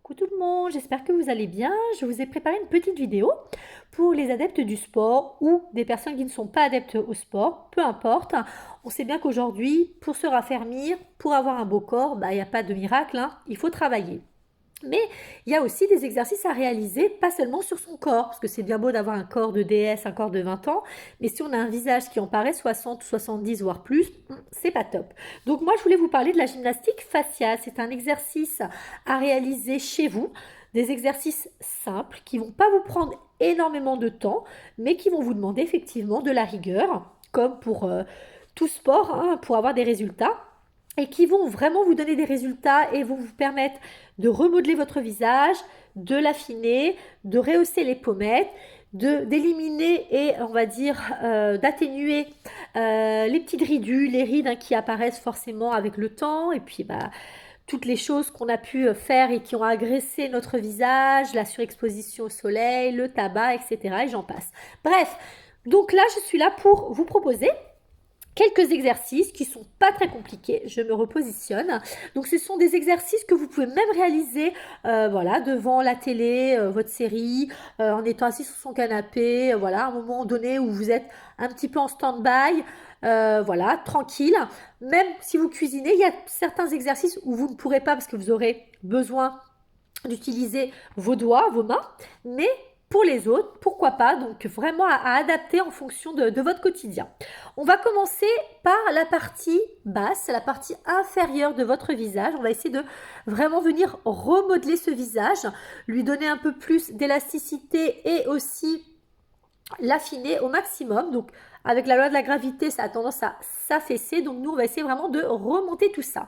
Coucou tout le monde, j'espère que vous allez bien. Je vous ai préparé une petite vidéo pour les adeptes du sport ou des personnes qui ne sont pas adeptes au sport, peu importe. On sait bien qu'aujourd'hui, pour se raffermir, pour avoir un beau corps, il n'y a pas de miracle, hein, il faut travailler. Mais il y a aussi des exercices à réaliser, pas seulement sur son corps, parce que c'est bien beau d'avoir un corps de déesse, un corps de 20 ans, mais si on a un visage qui en paraît 60, 70, voire plus, c'est pas top. Donc moi, je voulais vous parler de la gymnastique faciale. C'est un exercice à réaliser chez vous, des exercices simples qui vont pas vous prendre énormément de temps, mais qui vont vous demander effectivement de la rigueur, comme pour tout sport, hein, pour avoir des résultats et qui vont vraiment vous donner des résultats et vont vous permettre de remodeler votre visage, de l'affiner, de rehausser les pommettes, d'éliminer et on va dire d'atténuer les petites ridules, les rides hein, qui apparaissent forcément avec le temps et puis toutes les choses qu'on a pu faire et qui ont agressé notre visage, la surexposition au soleil, le tabac, etc. Et j'en passe. Bref, donc là je suis là pour vous proposer quelques exercices qui sont pas très compliqués, je me repositionne. Donc ce sont des exercices que vous pouvez même réaliser voilà, devant la télé, votre série, en étant assis sur son canapé, voilà, à un moment donné où vous êtes un petit peu en stand-by, voilà, tranquille. Même si vous cuisinez, il y a certains exercices où vous ne pourrez pas parce que vous aurez besoin d'utiliser vos doigts, vos mains, mais pour les autres, pourquoi pas, donc vraiment à adapter en fonction de votre quotidien. On va commencer par la partie basse, la partie inférieure de votre visage. On va essayer de vraiment venir remodeler ce visage, lui donner un peu plus d'élasticité et aussi l'affiner au maximum. Donc avec la loi de la gravité, ça a tendance à s'affaisser. Donc nous, on va essayer vraiment de remonter tout ça.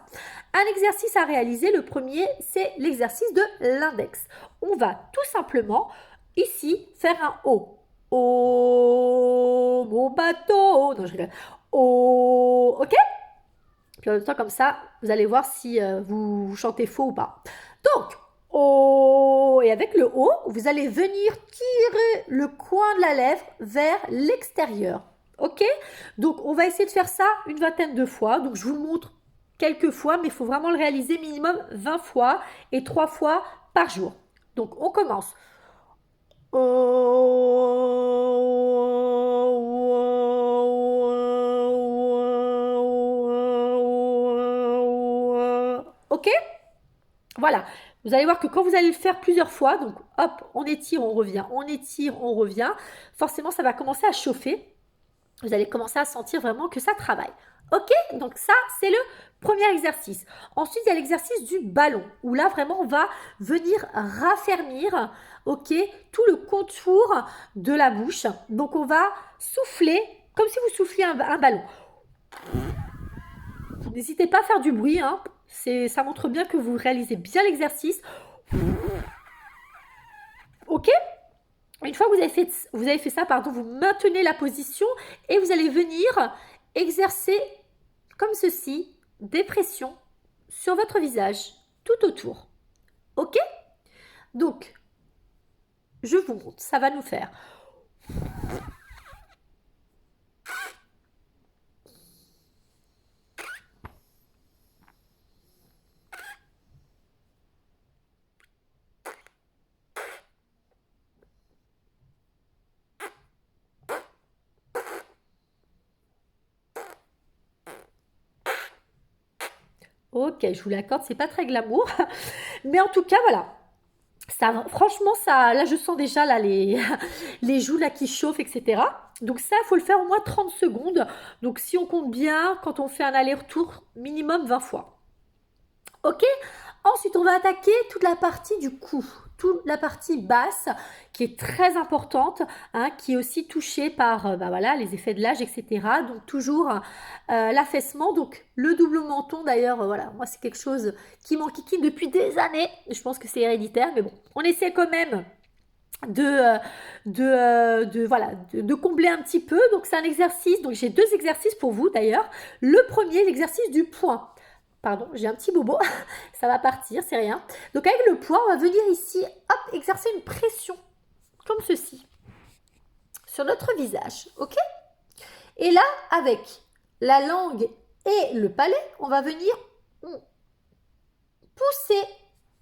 Un exercice à réaliser, le premier, c'est l'exercice de l'index. On va tout simplement ici faire un O. Oh, mon bateau. Non, je rigole. Oh, ok. Puis en même temps, comme ça, vous allez voir si vous chantez faux ou pas. Donc, O. Et avec le O, vous allez venir tirer le coin de la lèvre vers l'extérieur. Ok. Donc, on va essayer de faire ça une vingtaine de fois. Donc, je vous le montre quelques fois, mais il faut vraiment le réaliser minimum 20 fois et 3 fois par jour. Donc, on commence. Ok. Voilà. Vous allez voir que quand vous allez le faire plusieurs fois, donc hop, on étire, on revient, on étire, on revient, forcément ça va commencer à chauffer. Vous allez commencer à sentir vraiment que ça travaille. Ok, donc ça c'est le premier exercice. Ensuite il y a l'exercice du ballon où là vraiment on va venir raffermir, ok, tout le contour de la bouche. Donc on va souffler comme si vous souffliez un ballon. N'hésitez pas à faire du bruit, hein. Ça montre bien que vous réalisez bien l'exercice. Ok. Une fois que vous avez fait ça, pardon, vous maintenez la position et vous allez venir exercer comme ceci des pressions sur votre visage tout autour. Ok. Donc, je vous montre, ça va nous faire. Ok, je vous l'accorde, c'est pas très glamour, mais en tout cas, voilà. Ça, franchement, ça, là, je sens déjà là, les joues là, qui chauffent, etc. Donc ça, il faut le faire au moins 30 secondes. Donc si on compte bien, quand on fait un aller-retour, minimum 20 fois. Ok. Ensuite, on va attaquer toute la partie du cou, toute la partie basse qui est très importante, hein, qui est aussi touchée par voilà, les effets de l'âge, etc. Donc toujours l'affaissement, donc le double menton d'ailleurs, voilà, moi c'est quelque chose qui m'enquiquine depuis des années. Je pense que c'est héréditaire, mais bon, on essaie quand même voilà, de combler un petit peu. Donc c'est un exercice, donc j'ai deux exercices pour vous d'ailleurs. Le premier, l'exercice du poing. Pardon, j'ai un petit bobo, ça va partir, c'est rien. Donc avec le poing, on va venir ici, hop, exercer une pression, comme ceci, sur notre visage, ok. Et là, avec la langue et le palais, on va venir pousser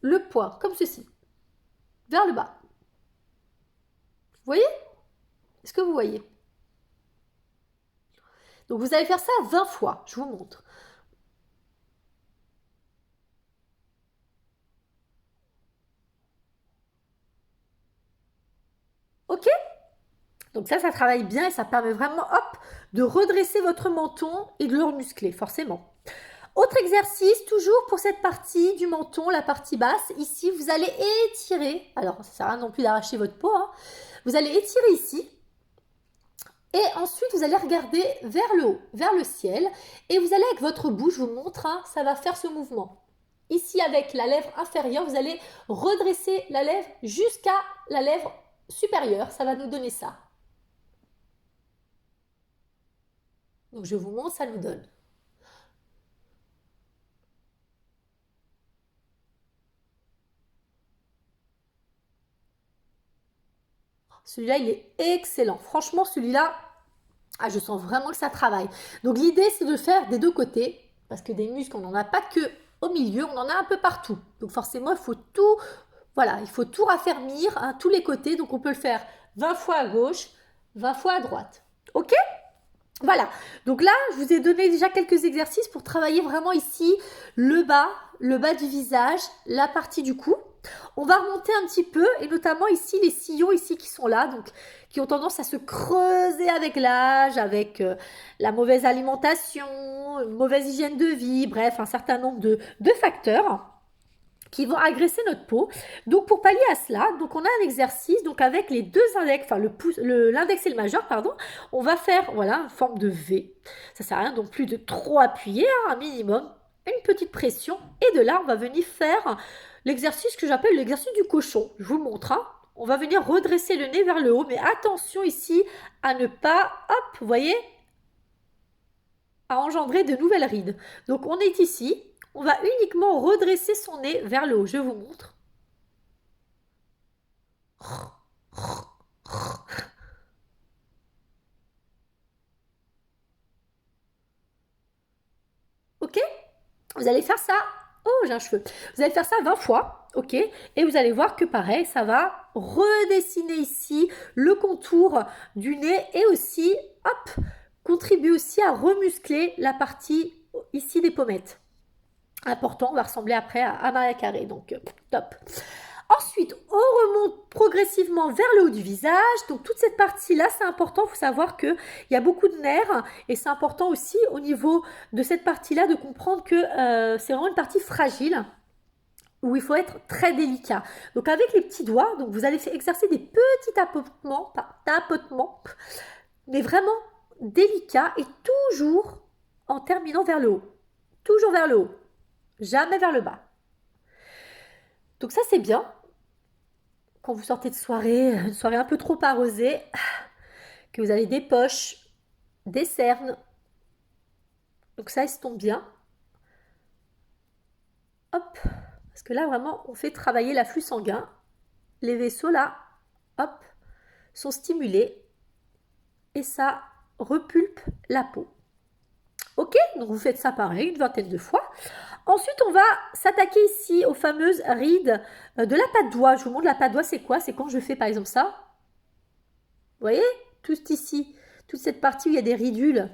le poing, comme ceci, vers le bas. Vous voyez? Est-ce que vous voyez? Donc vous allez faire ça 20 fois, je vous montre. Ok? Donc ça travaille bien et ça permet vraiment, hop, de redresser votre menton et de le remuscler, forcément. Autre exercice, toujours pour cette partie du menton, la partie basse. Ici, vous allez étirer. Alors, ça ne sert à rien non plus d'arracher votre peau. Hein. Vous allez étirer ici. Et ensuite, vous allez regarder vers le haut, vers le ciel. Et vous allez avec votre bouche, je vous montre, hein, ça va faire ce mouvement. Ici, avec la lèvre inférieure, vous allez redresser la lèvre jusqu'à la lèvre supérieure. Ça va nous donner ça. Donc, je vous montre, ça nous donne. Celui-là, il est excellent. Franchement, celui-là, je sens vraiment que ça travaille. Donc, l'idée, c'est de faire des deux côtés. Parce que des muscles, on n'en a pas que au milieu, on en a un peu partout. Donc, forcément, il faut tout, voilà, il faut tout raffermir, hein, tous les côtés. Donc, on peut le faire 20 fois à gauche, 20 fois à droite. OK? Voilà. Donc là, je vous ai donné déjà quelques exercices pour travailler vraiment ici le bas du visage, la partie du cou. On va remonter un petit peu et notamment ici les sillons ici qui sont là, donc qui ont tendance à se creuser avec l'âge, avec la mauvaise alimentation, une mauvaise hygiène de vie, bref, un certain nombre de facteurs qui vont agresser notre peau. Donc pour pallier à cela, donc on a un exercice donc avec les deux index, enfin l'index et le majeur, pardon, on va faire voilà une forme de V. Ça sert à rien donc plus de trop appuyer, hein, un minimum, une petite pression et de là on va venir faire l'exercice que j'appelle l'exercice du cochon. Je vous le montre. Hein. On va venir redresser le nez vers le haut, mais attention ici à ne pas, hop, vous voyez, à engendrer de nouvelles rides. Donc on est ici. On va uniquement redresser son nez vers le haut. Je vous montre. Ok? Vous allez faire ça. Oh, j'ai un cheveu. Vous allez faire ça 20 fois. Ok? Et vous allez voir que pareil, ça va redessiner ici le contour du nez et aussi, hop, contribuer aussi à remuscler la partie ici des pommettes. Important, on va ressembler après à Maria Carré, donc top. Ensuite, on remonte progressivement vers le haut du visage. Donc toute cette partie-là, c'est important. Il faut savoir qu'il y a beaucoup de nerfs et c'est important aussi au niveau de cette partie-là de comprendre que c'est vraiment une partie fragile où il faut être très délicat. Donc avec les petits doigts, donc vous allez exercer des petits tapotements, mais vraiment délicats et toujours en terminant vers le haut. Toujours vers le haut, jamais vers le bas. Donc ça c'est bien. Quand vous sortez de soirée, une soirée un peu trop arrosée, que vous avez des poches, des cernes. Donc ça estompe bien. Hop, parce que là vraiment on fait travailler l'afflux sanguin. Les vaisseaux là, hop, sont stimulés et ça repulpe la peau. Ok, donc vous faites ça pareil une vingtaine de fois. Ensuite, on va s'attaquer ici aux fameuses rides de la patte d'oie. Je vous montre la patte d'oie, c'est quoi? C'est quand je fais par exemple ça. Vous voyez? Tout ici, toute cette partie où il y a des ridules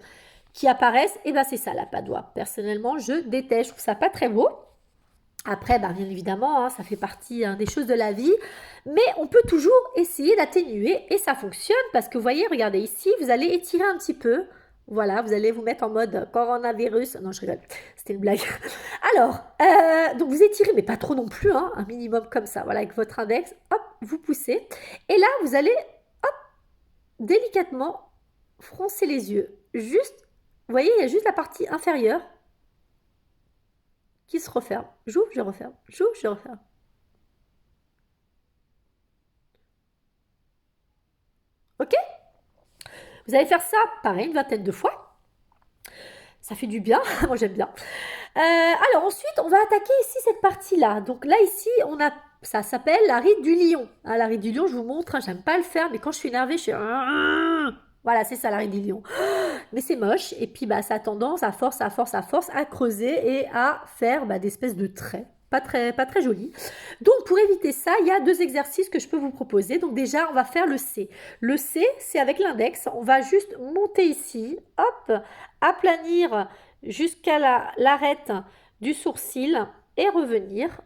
qui apparaissent, et bien c'est ça la patte d'oie. Personnellement, je déteste, je trouve ça pas très beau. Après, bien évidemment, hein, ça fait partie des choses de la vie, mais on peut toujours essayer d'atténuer et ça fonctionne parce que vous voyez, regardez ici, vous allez étirer un petit peu. Voilà, vous allez vous mettre en mode coronavirus. Non, je rigole, c'était une blague. Alors, donc vous étirez, mais pas trop non plus, hein, un minimum comme ça. Voilà, avec votre index, hop, vous poussez. Et là, vous allez, hop, délicatement froncer les yeux. Juste, vous voyez, il y a juste la partie inférieure qui se referme. J'ouvre, je referme. J'ouvre, je referme. Ok? Vous allez faire ça, pareil, une vingtaine de fois. Ça fait du bien, moi j'aime bien. Alors ensuite, on va attaquer ici cette partie-là. Donc là, ici, on a, ça s'appelle la ride du lion. Hein, la ride du lion, je vous montre, hein, j'aime pas le faire, mais quand je suis énervée, je suis... Voilà, c'est ça la ride du lion. Mais c'est moche, et puis bah, ça a tendance, à force, à creuser et à faire des espèces de traits. pas très joli. Donc, pour éviter ça, il y a 2 exercices que je peux vous proposer. Donc, déjà, on va faire le C. Le C, c'est avec l'index. On va juste monter ici, hop, aplanir jusqu'à l'arête du sourcil et revenir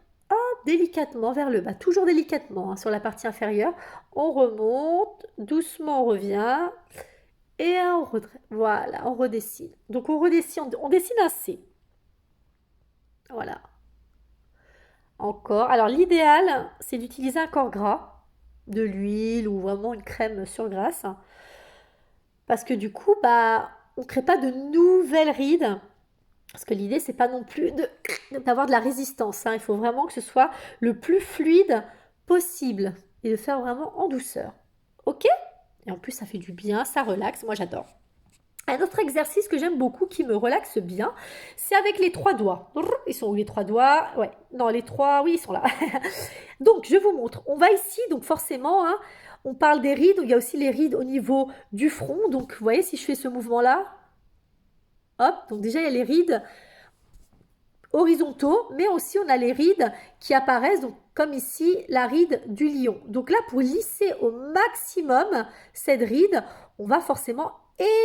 délicatement vers le bas, toujours délicatement hein, sur la partie inférieure. On remonte, doucement on revient et voilà, on redessine. Donc on redessine, on dessine un C. Voilà. Encore. Alors l'idéal, c'est d'utiliser un corps gras, de l'huile ou vraiment une crème sur grasse, parce que du coup, bah, on ne crée pas de nouvelles rides. Parce que l'idée, c'est pas non plus d'avoir de la résistance. Hein. Il faut vraiment que ce soit le plus fluide possible et de faire vraiment en douceur. Ok? Et en plus, ça fait du bien, ça relaxe. Moi, j'adore. Un autre exercice que j'aime beaucoup, qui me relaxe bien, c'est avec les 3 doigts. Ils sont où les 3 doigts? Ouais, non, les 3, oui, ils sont là. Donc, je vous montre. On va ici, donc forcément, hein, on parle des rides. Il y a aussi les rides au niveau du front. Donc, vous voyez, si je fais ce mouvement-là, hop, donc déjà, il y a les rides horizontaux, mais aussi on a les rides qui apparaissent, donc comme ici, la ride du lion. Donc là, pour lisser au maximum cette ride, on va forcément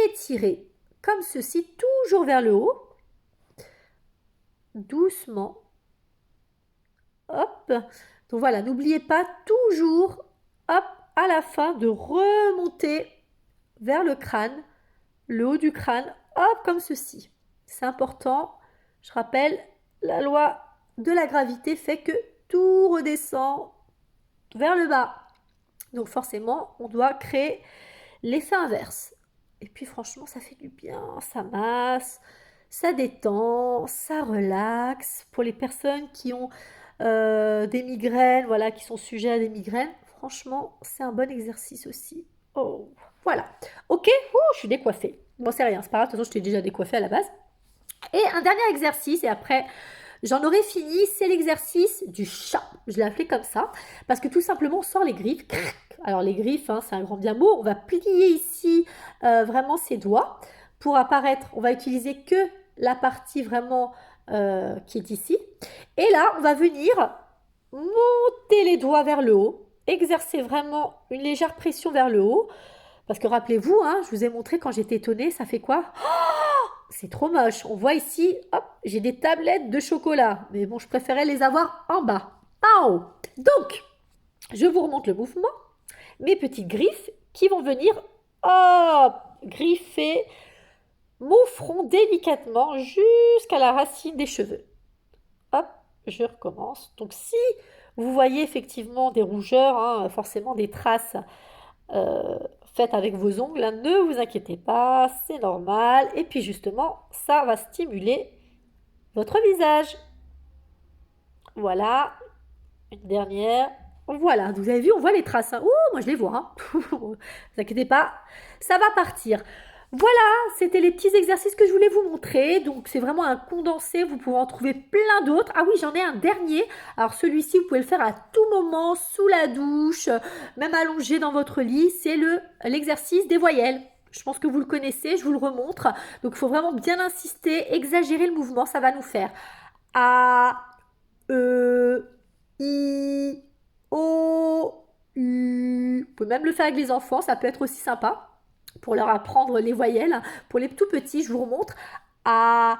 étirer, comme ceci, toujours vers le haut, doucement. Hop. Donc voilà, n'oubliez pas toujours, hop, à la fin, de remonter vers le crâne, le haut du crâne, hop, comme ceci. C'est important. Je rappelle, la loi de la gravité fait que tout redescend vers le bas. Donc forcément, on doit créer l'effet inverse. Et puis franchement, ça fait du bien, ça masse, ça détend, ça relaxe. Pour les personnes qui ont des migraines, voilà, qui sont sujets à des migraines, franchement, c'est un bon exercice aussi. Oh, voilà. Ok, je suis décoiffée. Bon, c'est rien, c'est pas grave, de toute façon, je t'ai déjà décoiffée à la base. Et un dernier exercice, et après j'en aurai fini, c'est l'exercice du chat. Je l'ai appelé comme ça, parce que tout simplement on sort les griffes. Alors les griffes, hein, c'est un grand bien mot. On va plier ici vraiment ses doigts. Pour apparaître, on va utiliser que la partie vraiment qui est ici. Et là, on va venir monter les doigts vers le haut, exercer vraiment une légère pression vers le haut. Parce que rappelez-vous, hein, je vous ai montré quand j'étais étonnée, ça fait quoi? C'est trop moche. On voit ici, hop, j'ai des tablettes de chocolat. Mais bon, je préférais les avoir en bas, pas en haut. Donc, je vous remonte le mouvement. Mes petites griffes qui vont venir, hop, griffer mon front délicatement jusqu'à la racine des cheveux. Hop, je recommence. Donc, si vous voyez effectivement des rougeurs, hein, forcément des traces faites avec vos ongles, hein, ne vous inquiétez pas, c'est normal. Et puis justement, ça va stimuler votre visage. Voilà, une dernière. Voilà, vous avez vu, on voit les traces. Hein. Ouh, moi je les vois. Hein. Ne vous inquiétez pas, ça va partir. Voilà, c'était les petits exercices que je voulais vous montrer. Donc c'est vraiment un condensé, vous pouvez en trouver plein d'autres. Ah oui, j'en ai un dernier. Alors celui-ci, vous pouvez le faire à tout moment, sous la douche, même allongé dans votre lit. C'est l'exercice des voyelles. Je pense que vous le connaissez, je vous le remontre. Donc il faut vraiment bien insister, exagérer le mouvement, ça va nous faire A, E, I, O, U. Vous pouvez même le faire avec les enfants, ça peut être aussi sympa pour leur apprendre les voyelles. Pour les tout petits, je vous remontre. A,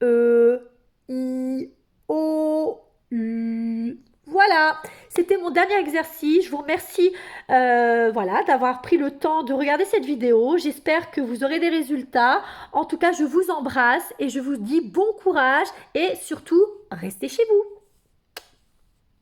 E, I, O, U. Voilà, c'était mon dernier exercice. Je vous remercie voilà, d'avoir pris le temps de regarder cette vidéo. J'espère que vous aurez des résultats. En tout cas, je vous embrasse et je vous dis bon courage et surtout, restez chez vous.